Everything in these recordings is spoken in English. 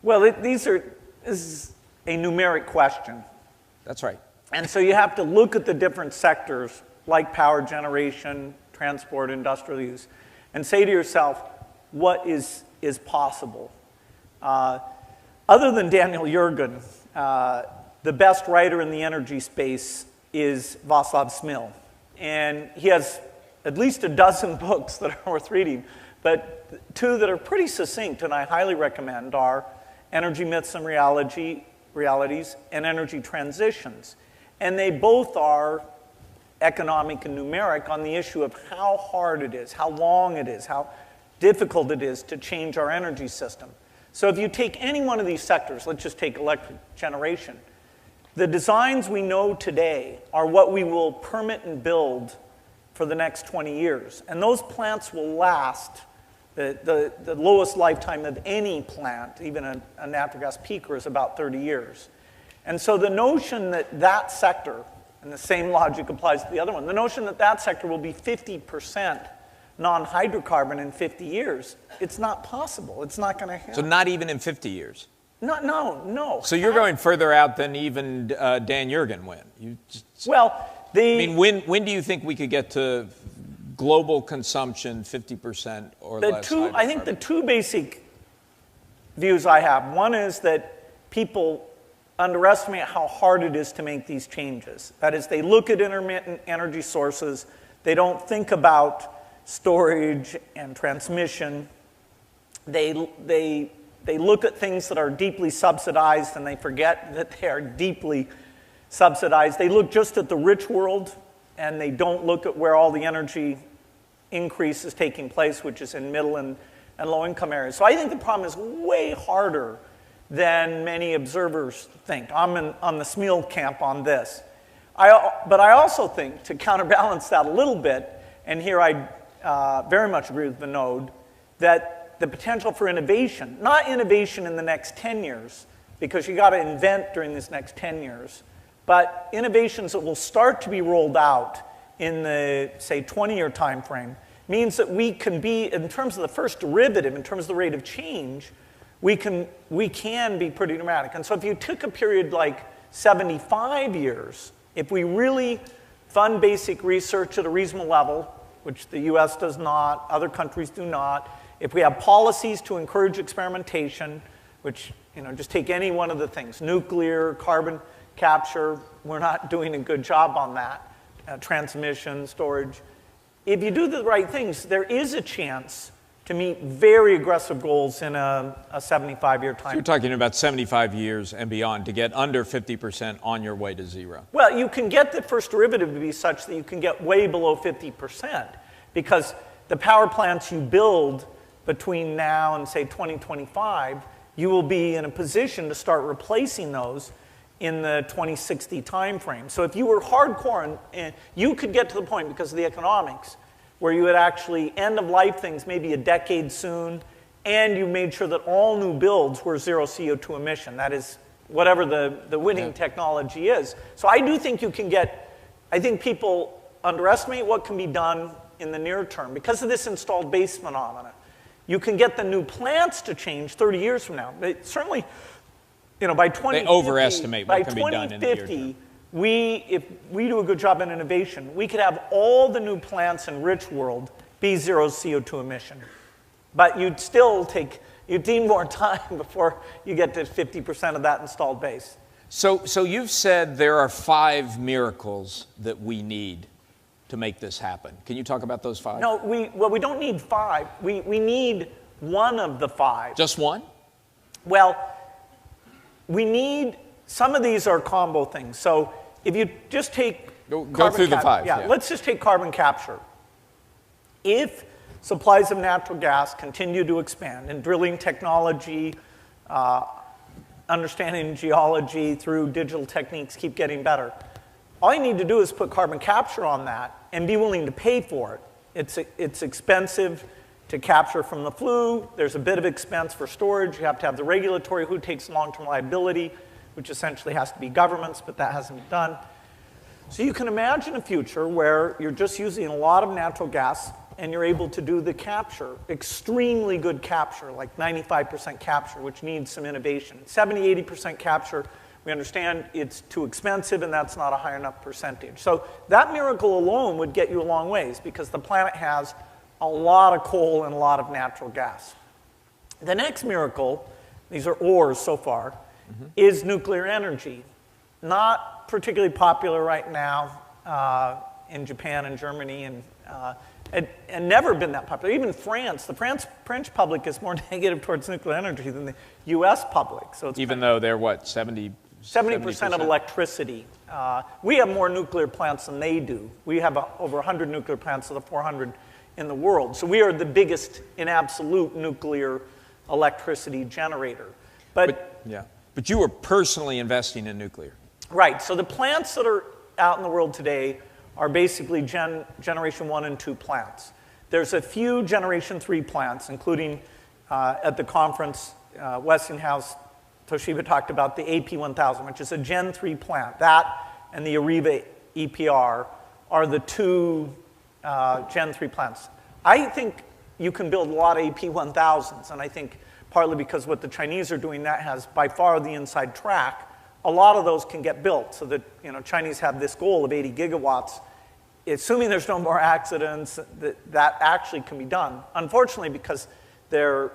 Well, this is a numeric question. That's right. And so you have to look at the different sectors, like power generation, transport, industrial use, and say to yourself, what is possible? Other than Daniel Yergin, the best writer in the energy space is Václav Smil. And he has at least a dozen books that are worth reading, but two that are pretty succinct and I highly recommend are Energy Myths and Realities and Energy Transitions. And they both are economic and numeric on the issue of how hard it is, how long it is, how difficult it is to change our energy system. So if you take any one of these sectors, let's just take electric generation, the designs we know today are what we will permit and build for the next 20 years. And those plants will last, the lowest lifetime of any plant, even a natural gas peaker, is about 30 years. And so the notion that that sector, and the same logic applies to the other one, the notion that that sector will be 50% non-hydrocarbon in 50 years, it's not possible. It's not going to happen. So not even in 50 years? No. So you're going further out than even Dan Yergin went. When do you think we could get to global consumption 50% or less? I think the two basic views I have. One is that people underestimate how hard it is to make these changes. That is, they look at intermittent energy sources, they don't think about storage and transmission. They look at things that are deeply subsidized and they forget that they are deeply subsidized. They look just at the rich world and they don't look at where all the energy increase is taking place, which is in middle and low-income areas. So I think the problem is way harder than many observers think. I'm on the Smil camp on this. But I also think, to counterbalance that a little bit, and here I very much agree with Vinod, that the potential for innovation, not innovation in the next 10 years, because you got to invent during this next 10 years, but innovations that will start to be rolled out in the, say, 20-year time frame, means that we can be, in terms of the first derivative, in terms of the rate of change, we can be pretty dramatic. And so if you took a period like 75 years, if we really fund basic research at a reasonable level, which the US does not, other countries do not, if we have policies to encourage experimentation, which, just take any one of the things, nuclear, carbon capture, we're not doing a good job on that, transmission, storage. If you do the right things, there is a chance to meet very aggressive goals in a 75-year time. So you're talking about 75 years and beyond to get under 50% on your way to zero. Well, you can get the first derivative to be such that you can get way below 50%, because the power plants you build between now and, say, 2025, you will be in a position to start replacing those in the 2060 time frame. So if you were hardcore, and you could get to the point, because of the economics, where you would actually end-of-life things maybe a decade soon, and you made sure that all new builds were zero CO2 emission. That is, whatever the winning technology is. So I do think you can get, I think people underestimate what can be done in the near term because of this installed base phenomena. You can get the new plants to change 30 years from now. But certainly, by 2050, they overestimate what can be done in the near term. If we do a good job in innovation, we could have all the new plants in rich world be zero CO2 emission. But you'd need more time before you get to 50% of that installed base. So you've said there are 5 miracles that we need to make this happen. Can you talk about those 5? No, we don't need 5. We need one of the 5. Just one? Well, we need, some of these are combo things. So if you just take Go through the 5. Yeah, let's just take carbon capture. If supplies of natural gas continue to expand and drilling technology, understanding geology through digital techniques keep getting better, all you need to do is put carbon capture on that and be willing to pay for it. It's expensive to capture from the flue. There's a bit of expense for storage. You have to have the regulatory who takes long-term liability, which essentially has to be governments, but that hasn't been done. So you can imagine a future where you're just using a lot of natural gas, and you're able to do the capture, extremely good capture, like 95% capture, which needs some innovation. 70, 80% capture, we understand it's too expensive and that's not a high enough percentage. So that miracle alone would get you a long ways because the planet has a lot of coal and a lot of natural gas. The next miracle, these are ores so far, is nuclear energy. Not particularly popular right now in Japan and Germany, and never been that popular. Even France, the French public is more negative towards nuclear energy than the U.S. public. So it's even though they're what, 70% of electricity. We have more nuclear plants than they do. We have over 100 nuclear plants of the 400 in the world. So we are the biggest in absolute nuclear electricity generator. But you were personally investing in nuclear. Right. So the plants that are out in the world today are basically generation 1 and 2 plants. There's a few generation 3 plants, including at the conference, Westinghouse, Toshiba talked about the AP1000, which is a Gen 3 plant. That and the Areva EPR are the 2 Gen 3 plants. I think you can build a lot of AP1000s, and I think partly because what the Chinese are doing, that has by far the inside track. A lot of those can get built, so that Chinese have this goal of 80 gigawatts. Assuming there's no more accidents, that actually can be done. Unfortunately, because their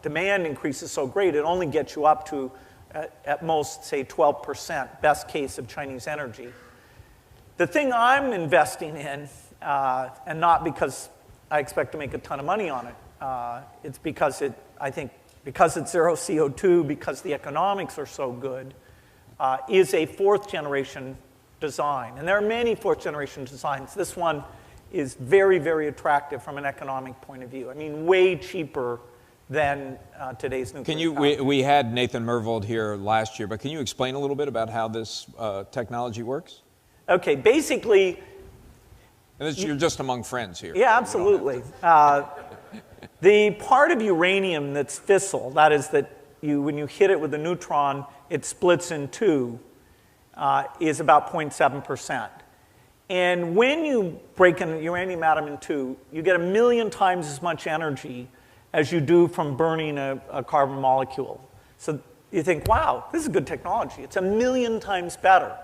demand increases so great, it only gets you up to, at most, say 12%, best case of Chinese energy. The thing I'm investing in, and not because I expect to make a ton of money on it, it's because I think because it's zero CO2, because the economics are so good, is a 4th generation design. And there are many 4th generation designs. This one is very, very attractive from an economic point of view. I mean, way cheaper than today's nuclear. We had Nathan Myhrvold here last year, but can you explain a little bit about how this technology works? Okay, basically. And you're just among friends here. Yeah, absolutely. The part of uranium that's fissile, that is that when you hit it with a neutron, it splits in 2, is about 0.7%. And when you break a uranium atom in 2, you get 1,000,000 times as much energy as you do from burning a carbon molecule. So you think, wow, this is good technology. It's 1,000,000 times better.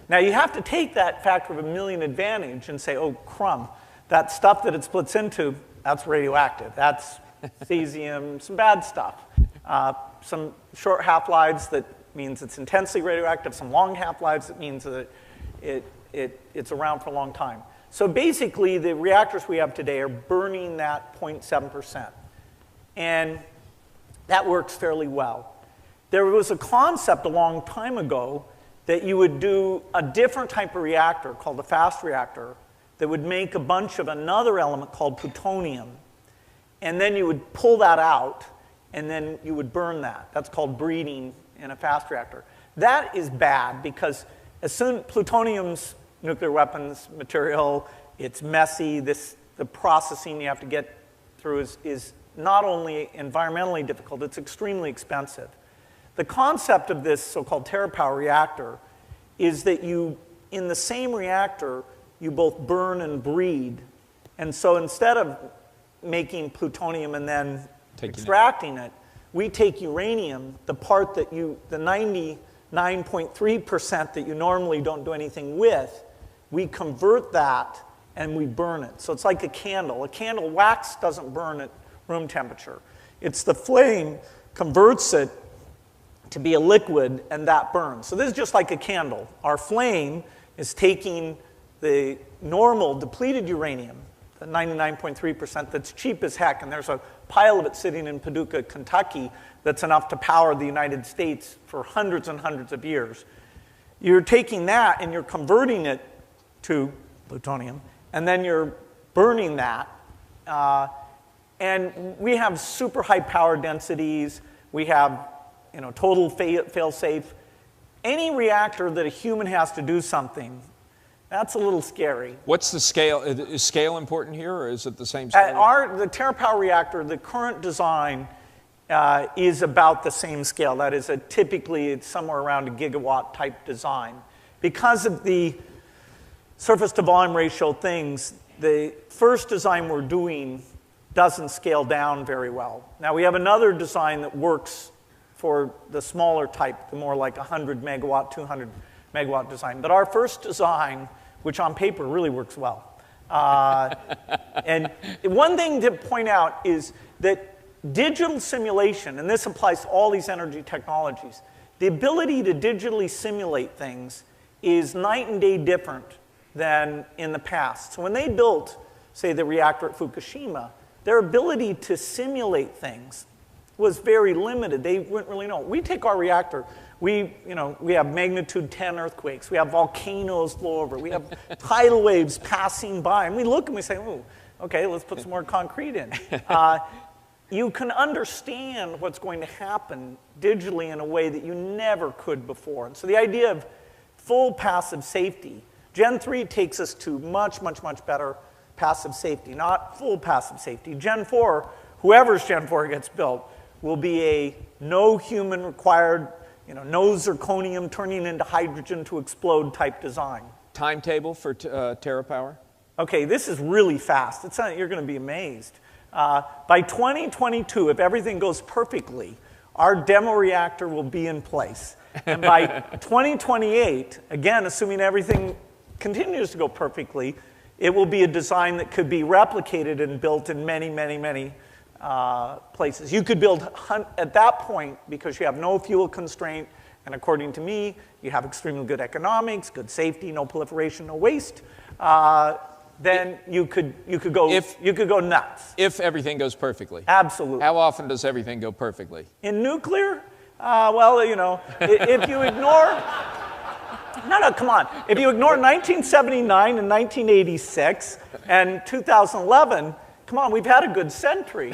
Now you have to take that factor of 1,000,000 advantage and say, oh, crumb, that stuff that it splits into, that's radioactive. That's cesium, some bad stuff. Some short half-lives that means it's intensely radioactive. Some long half-lives that means that it's around for a long time. So basically, the reactors we have today are burning that 0.7%. And that works fairly well. There was a concept a long time ago that you would do a different type of reactor called a fast reactor that would make a bunch of another element called plutonium. And then you would pull that out, and then you would burn that. That's called breeding in a fast reactor. That is bad because plutonium's nuclear weapons material, it's messy. The processing you have to get through is not only environmentally difficult, it's extremely expensive. The concept of this so-called TerraPower reactor is that in the same reactor, you both burn and breed. And so instead of making plutonium and then extracting it, we take uranium, the part that the 99.3% that you normally don't do anything with, we convert that and we burn it. So it's like a candle. A candle wax doesn't burn at room temperature. It's the flame converts it to be a liquid, and that burns. So this is just like a candle. Our flame is taking the normal depleted uranium, the 99.3% that's cheap as heck, and there's a pile of it sitting in Paducah, Kentucky, that's enough to power the United States for hundreds and hundreds of years. You're taking that and you're converting it to plutonium, and then you're burning that. And we have super high power densities. We have total fail-safe. Any reactor that a human has to do something, that's a little scary. What's the scale? Is scale important here, or is it the same scale? The TerraPower reactor, the current design is about the same scale. That is, typically it's somewhere around a gigawatt type design. Because of the surface to volume ratio things, the first design we're doing doesn't scale down very well. Now, we have another design that works for the smaller type, the more like 100 megawatt, 200 megawatt design. But our first design, which on paper really works well. And one thing to point out is that digital simulation, and this applies to all these energy technologies, the ability to digitally simulate things is night and day different than in the past. So when they built, say, the reactor at Fukushima, their ability to simulate things was very limited. They wouldn't really know. We take our reactor, we have magnitude 10 earthquakes, we have volcanoes blow over, we have tidal waves passing by, and we look and we say, oh, okay, let's put some more concrete in. You can understand what's going to happen digitally in a way that you never could before. And so the idea of full passive safety, Gen 3 takes us to much, much, much better passive safety, not full passive safety. Gen 4, whoever's Gen 4 gets built, will be a no human required, no zirconium turning into hydrogen to explode type design. Timetable for TerraPower? Okay, this is really fast. You're going to be amazed. By 2022, if everything goes perfectly, our demo reactor will be in place. And by 2028, again, assuming everything continues to go perfectly, it will be a design that could be replicated and built in many, many, many places. You could build, at that point, because you have no fuel constraint, and according to me, you have extremely good economics, good safety, no proliferation, no waste, then you could go nuts. If everything goes perfectly. Absolutely. How often does everything go perfectly? In nuclear? Well, if you ignore... No, come on. If you ignore 1979 and 1986 and 2011, come on, we've had a good century.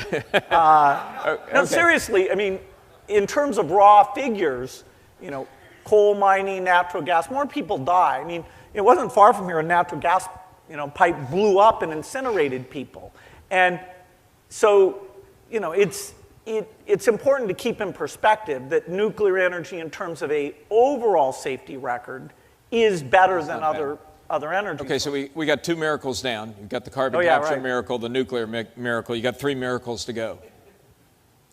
No, seriously, I mean, in terms of raw figures, coal mining, natural gas, more people die. I mean, it wasn't far from here a natural gas pipe blew up and incinerated people. And so, it's important to keep in perspective that nuclear energy in terms of an overall safety record is better than other energy. Okay, so we got two miracles down. You've got the carbon capture miracle, the nuclear miracle. You got 3 miracles to go.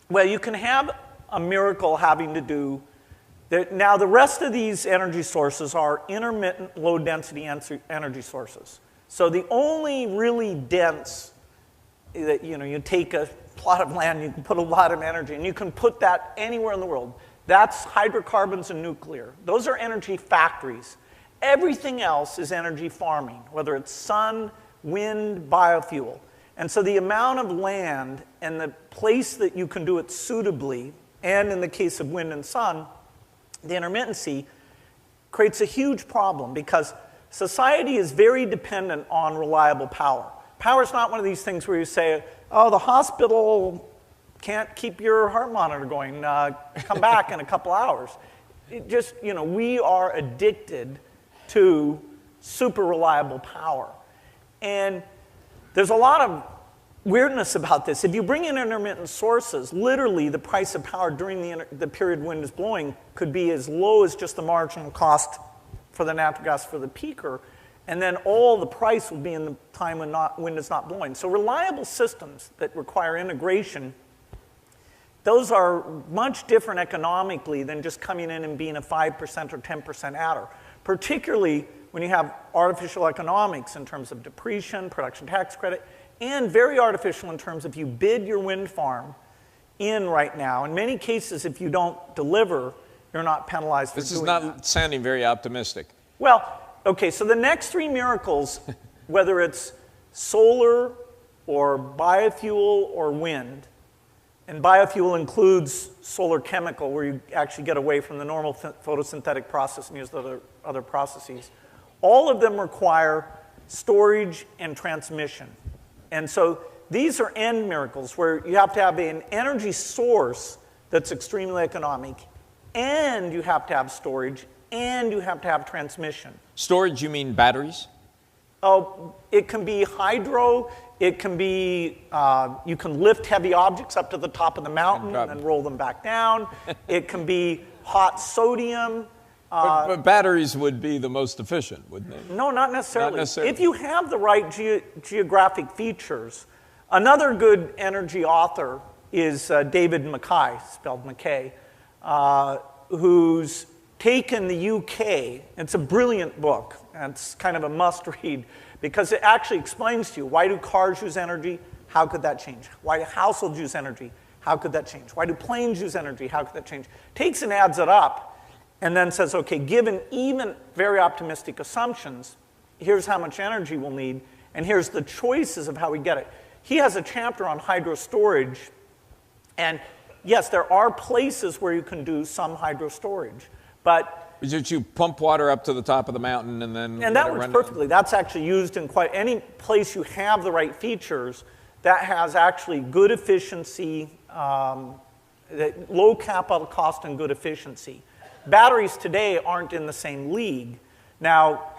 Well, you can have a miracle having to do now the rest of these energy sources are intermittent low density energy sources. So the only really dense that you take a plot of land, you can put a lot of energy, and you can put that anywhere in the world. That's hydrocarbons and nuclear. Those are energy factories. Everything else is energy farming, whether it's sun, wind, biofuel. And so the amount of land and the place that you can do it suitably, and in the case of wind and sun, the intermittency creates a huge problem because society is very dependent on reliable power. Power is not one of these things where you say, oh, the hospital can't keep your heart monitor going, come back in a couple hours. It just, we are addicted to super reliable power. And there's a lot of weirdness about this. If you bring in intermittent sources, literally the price of power during the period wind is blowing could be as low as just the marginal cost for the natural gas for the peaker, and then all the price will be in the time when wind is not blowing. So reliable systems that require integration, those are much different economically than just coming in and being a 5% or 10% adder, particularly when you have artificial economics in terms of depreciation, production tax credit, and very artificial in terms of you bid your wind farm in right now. In many cases, if you don't deliver, you're not penalized for doing that. This is not sounding very optimistic. Well, okay, so the next 3 miracles, whether it's solar or biofuel or wind, and biofuel includes solar chemical, where you actually get away from the normal photosynthetic process and use other processes, all of them require storage and transmission. And so these are end miracles where you have to have an energy source that's extremely economic, and you have to have storage, and you have to have transmission. Storage, you mean batteries? Oh, it can be hydro, it can be, you can lift heavy objects up to the top of the mountain and then roll them back down. It can be hot sodium. But batteries would be the most efficient, wouldn't they? No, not necessarily. Not necessarily. If you have the right geographic features, another good energy author is David Mackay, spelled McKay, who's taken the UK. It's a brilliant book. It's kind of a must-read because it actually explains to you, why do cars use energy? How could that change? Why do households use energy? How could that change? Why do planes use energy? How could that change? Takes and adds it up and then says, okay, given even very optimistic assumptions, here's how much energy we'll need, and here's the choices of how we get it. He has a chapter on hydro storage, and yes, there are places where you can do some hydro storage, but You pump water up to the top of the mountain and then... And that works perfectly. That's actually used in quite any place you have the right features that has actually good efficiency, low capital cost and good efficiency. Batteries today aren't in the same league. Now,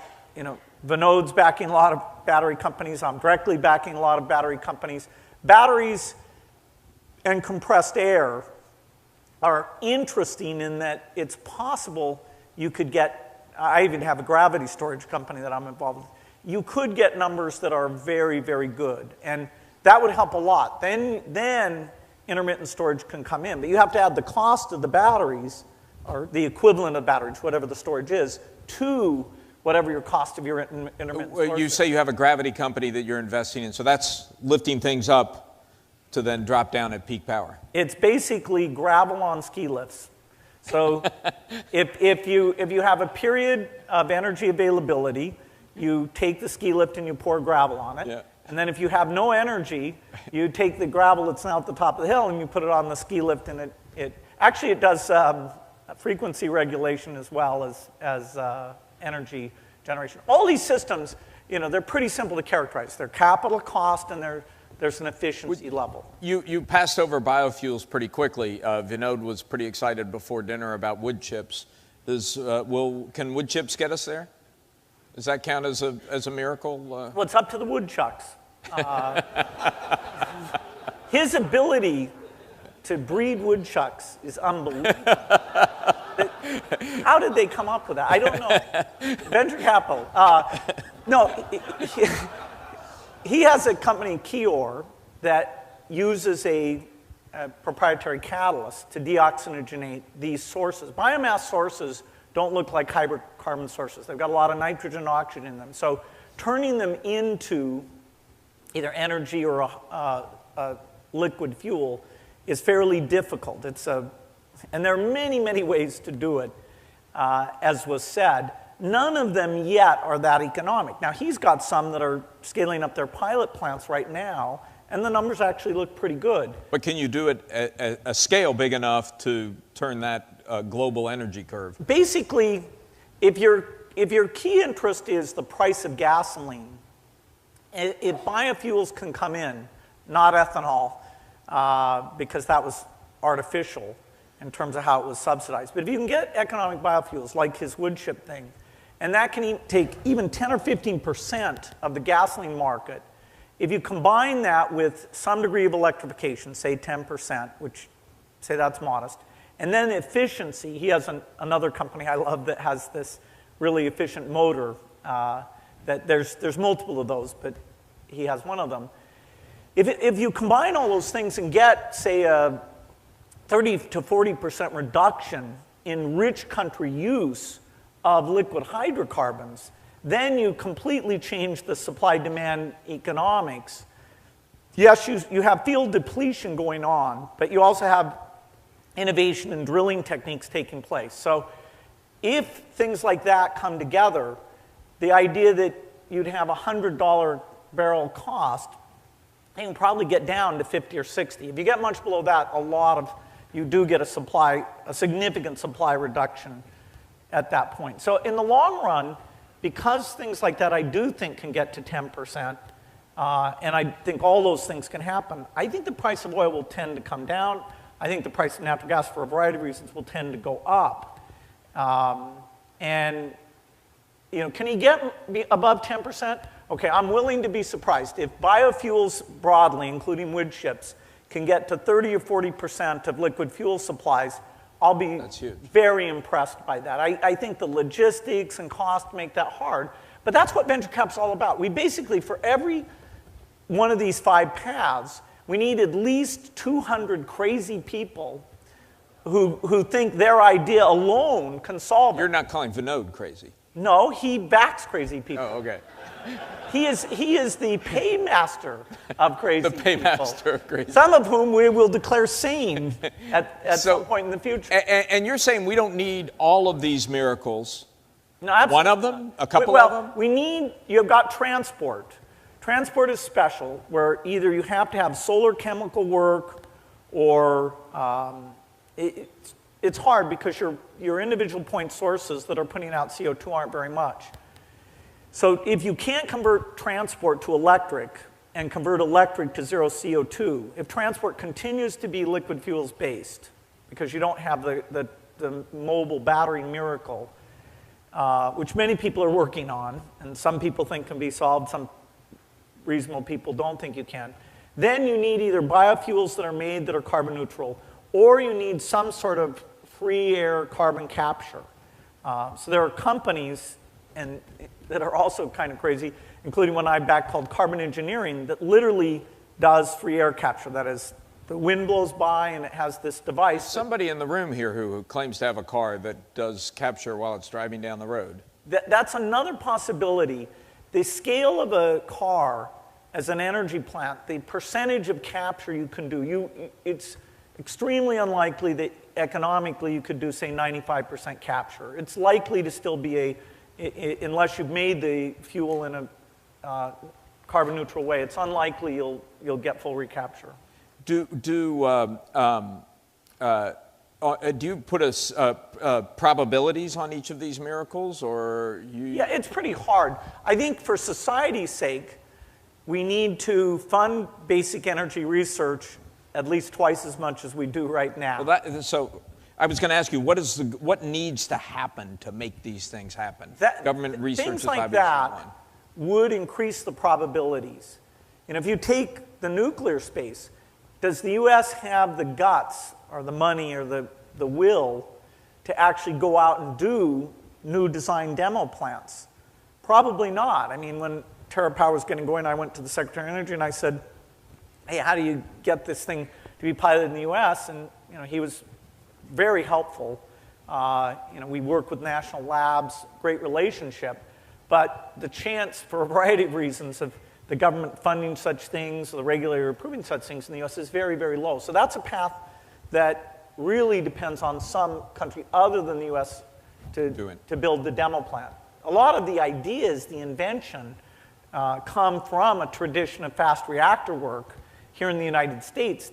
Vinode's backing a lot of battery companies. I'm directly backing a lot of battery companies. Batteries and compressed air are interesting in that it's possible you could get, I even have a gravity storage company that I'm involved with. You could get numbers that are very, very good. And that would help a lot. Then intermittent storage can come in. But you have to add the cost of the batteries, or the equivalent of batteries, whatever the storage is, to whatever your cost of your intermittent storage You say you have a gravity company that you're investing in, so that's lifting things up to then drop down at peak power. It's basically gravel on ski lifts. So if you have a period of energy availability, you take the ski lift and you pour gravel on it. Yeah. And then if you have no energy, you take the gravel that's now at the top of the hill and you put it on the ski lift, and it does frequency regulation as well as energy generation. All these systems, they're pretty simple to characterize. They're capital cost and there's an efficiency level. You passed over biofuels pretty quickly. Vinod was pretty excited before dinner about wood chips. Can wood chips get us there? Does that count as a miracle? Well, it's up to the woodchucks. His ability to breed woodchucks is unbelievable. How did they come up with that? I don't know. Venture capital. No, he has a company, Kior, that uses a proprietary catalyst to deoxygenate these sources. Biomass sources don't look like hydrocarbon sources. They've got a lot of nitrogen and oxygen in them. So turning them into either energy or a liquid fuel is fairly difficult. And there are many, many ways to do it, as was said. None of them yet are that economic. Now, he's got some that are scaling up their pilot plants right now, and the numbers actually look pretty good. But can you do it at a scale big enough to turn that global energy curve? Basically, if your key interest is the price of gasoline, if biofuels can come in, not ethanol, because that was artificial in terms of how it was subsidized. But if you can get economic biofuels like his wood chip thing, and that can take even 10 or 15% of the gasoline market, if you combine that with some degree of electrification, say 10%, which say that's modest, and then efficiency, he has another company I love that has this really efficient motor, that there's multiple of those, but he has one of them. If you combine all those things and get, say, a 30 to 40% reduction in rich country use of liquid hydrocarbons, then you completely change the supply-demand economics. Yes, you have field depletion going on, but you also have innovation and drilling techniques taking place. So if things like that come together, the idea that you'd have a $100 barrel cost, you can probably get down to 50 or 60. If you get much below that, you do get a significant supply reduction at that point. So in the long run, because things like that I do think can get to 10%, and I think all those things can happen, I think the price of oil will tend to come down. I think the price of natural gas, for a variety of reasons, will tend to go up. And can he get above 10%? Okay, I'm willing to be surprised. If biofuels broadly, including wood chips, can get to 30 or 40% of liquid fuel supplies, I'll be That's huge. very impressed by that. I think the logistics and cost make that hard, but that's what venture cap's all about. We basically, for every one of these 5 paths, we need at least 200 crazy people who think their idea alone can solve it. You're not calling Vinod crazy. No, he backs crazy people. Oh, okay. He is the paymaster of crazy people. The paymaster of crazy. Some of whom we will declare sane at some point in the future. And you're saying we don't need all of these miracles. No, absolutely. One of them? A couple well, of them? You've got transport. Transport is special, where either you have to have solar chemical work or it's hard because your individual point sources that are putting out CO2 aren't very much. So if you can't convert transport to electric and convert electric to zero CO2, if transport continues to be liquid fuels based, because you don't have the mobile battery miracle, which many people are working on, and some people think can be solved, some reasonable people don't think you can, then you need either biofuels that are made that are carbon neutral, or you need some sort of free air carbon capture. So there are companies that are also kind of crazy, including one I back called Carbon Engineering, that literally does free air capture. That is, the wind blows by and it has this device. Somebody in the room here who claims to have a car that does capture while it's driving down the road. That's another possibility. The scale of a car as an energy plant, the percentage of capture you can do, it's extremely unlikely that economically you could do, say, 95% capture. It's likely to still be unless you've made the fuel in a carbon neutral way, it's unlikely you'll get full recapture. Do you put probabilities on each of these miracles, or you? Yeah, it's pretty hard. I think for society's sake, we need to fund basic energy research at least twice as much as we do right now. Well, so I was going to ask you, what needs to happen to make these things happen? Government research things is like obviously that one. would increase the probabilities. And if you take the nuclear space, does the U.S. have the guts or the money or the will to actually go out and do new design demo plants? Probably not. I mean, when TerraPower was getting going, I went to the Secretary of Energy and I said, hey, how do you get this thing to be piloted in the U.S.? And he was very helpful. We work with national labs, great relationship, but the chance, for a variety of reasons, of the government funding such things, or the regulator approving such things in the U.S. is very, very low. So that's a path that really depends on some country other than the U.S. to build the demo plant. A lot of the ideas, the invention, come from a tradition of fast reactor work here in the United States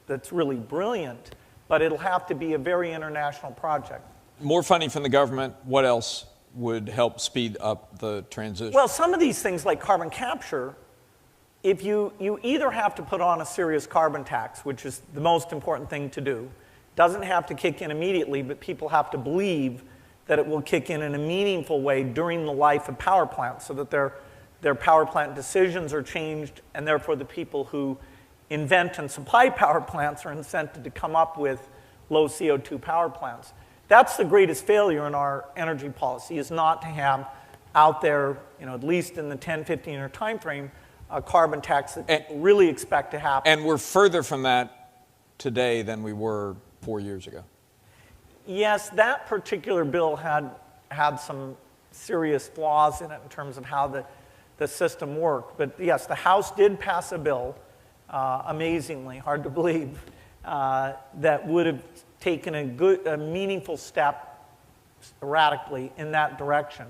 that's really brilliant, but it'll have to be a very international project. More funding from the government, what else would help speed up the transition? Well, some of these things like carbon capture, if you either have to put on a serious carbon tax, which is the most important thing to do, doesn't have to kick in immediately, but people have to believe that it will kick in a meaningful way during the life of power plants so that their power plant decisions are changed, and therefore the people who invent and supply power plants are incented to come up with low CO2 power plants. That's the greatest failure in our energy policy, is not to have out there, at least in the 10, 15-year time frame, a carbon tax that people really expect to happen. And we're further from that today than we were 4 years ago. Yes, that particular bill had some serious flaws in it in terms of how the system worked. But yes, the House did pass a bill, amazingly, hard to believe, that would have taken a meaningful step radically in that direction.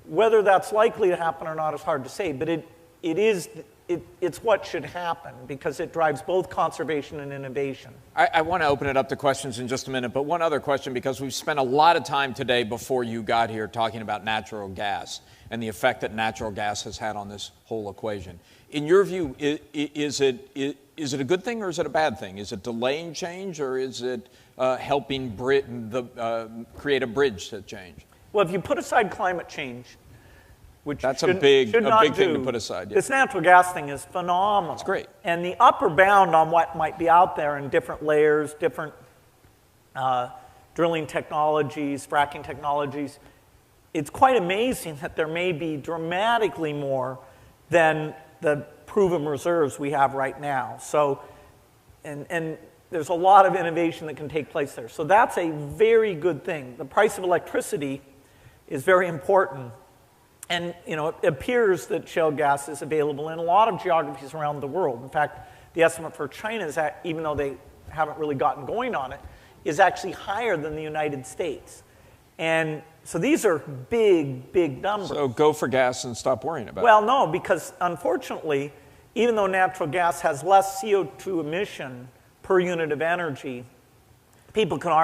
Whether that's likely to happen or not is hard to say, but it's what should happen because it drives both conservation and innovation. I want to open it up to questions in just a minute, but one other question, because we've spent a lot of time today before you got here talking about natural gas and the effect that natural gas has had on this whole equation. In your view, is it a good thing or is it a bad thing? Is it delaying change or is it helping create a bridge to change? Well, if you put aside climate change, which that's a big thing to put aside. Yeah. This natural gas thing is phenomenal. It's great. And the upper bound on what might be out there in different layers, different drilling technologies, fracking technologies, it's quite amazing that there may be dramatically more than the proven reserves we have right now. So, and there's a lot of innovation that can take place there. So that's a very good thing. The price of electricity is very important. And it appears that shale gas is available in a lot of geographies around the world. In fact, the estimate for China is that, even though they haven't really gotten going on it, is actually higher than the United States. And so these are big, big numbers. So go for gas and stop worrying about it. Well, no, because unfortunately, even though natural gas has less CO2 emission per unit of energy, people can argue